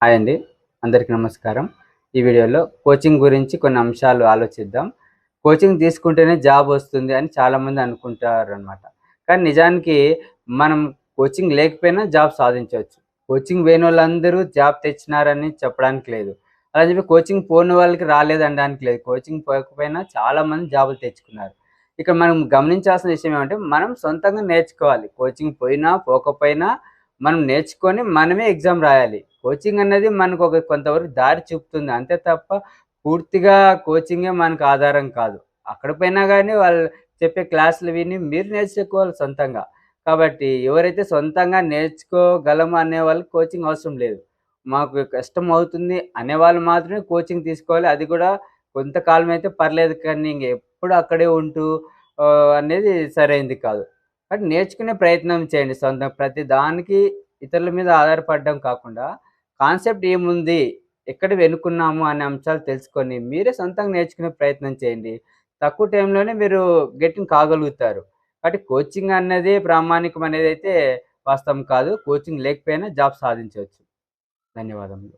Hi అండి. అందరికీ నమస్కారం. ఈ వీడియోలో కోచింగ్ గురించి కొన్ని అంశాలు ఆలోచిద్దాం. కోచింగ్ తీసుకుంటేనే జాబ్ వస్తుంది అని చాలామంది అనుకుంటారనమాట. కానీ నిజానికి మనం కోచింగ్ లేకపోయినా జాబ్ సాధించొచ్చు. కోచింగ్ పోయినోళ్ళందరూ జాబ్ తెచ్చినారని చెప్పడానికి లేదు. అలా చెప్పి కోచింగ్ పోని వాళ్ళకి రాలేదనడానికి లేదు. కోచింగ్ పోకపోయినా చాలామంది జాబులు తెచ్చుకున్నారు. ఇక్కడ మనం గమనించాల్సిన విషయం ఏమంటే మనం సొంతంగా నేర్చుకోవాలి. కోచింగ్ పోయినా, పోకపోయినా మనం నేర్చుకొని మనమే ఎగ్జామ్ రాయాలి. కోచింగ్ అన్నది మనకు కొంతవరకు దారి చూపుతుంది. అంతే తప్ప పూర్తిగా కోచింగే మనకు ఆధారం కాదు. అక్కడ పోయినా గాని వాళ్ళు చెప్పే క్లాసులు విని మీరు నేర్చుకోవాలి సొంతంగా. కాబట్టి ఎవరైతే సొంతంగా నేర్చుకోగలము అనే వాళ్ళకి కోచింగ్ అవసరం లేదు. మాకు కష్టమవుతుంది అనేవాళ్ళు మాత్రమే కోచింగ్ తీసుకోవాలి. అది కూడా కొంతకాలం అయితే పర్లేదు కానీ ఇంగెప్పుడు అక్కడే ఉంటూ అనేది సరైంది కాదు. కాబట్టి నేర్చుకునే ప్రయత్నం చేయండి సొంతంగా. ప్రతి దానికి ఇతరుల మీద ఆధారపడడం కాకుండా, కాన్సెప్ట్ ఏముంది? ఎక్కడ వెనుకున్నాము అనే అంశాలు తెలుసుకొని, మీరే సొంతంగా నేర్చుకునే ప్రయత్నం చేయండి. తక్కువ టైంలోనే మీరు గెట్టింగ్ కాగలుగుతారు. కాబట్టి కోచింగ్ అన్నది ప్రామాణికం అనేదైతే వాస్తవం కాదు. కోచింగ్ లేకపోయినా జాబ్ సాధించొచ్చు. ధన్యవాదములు.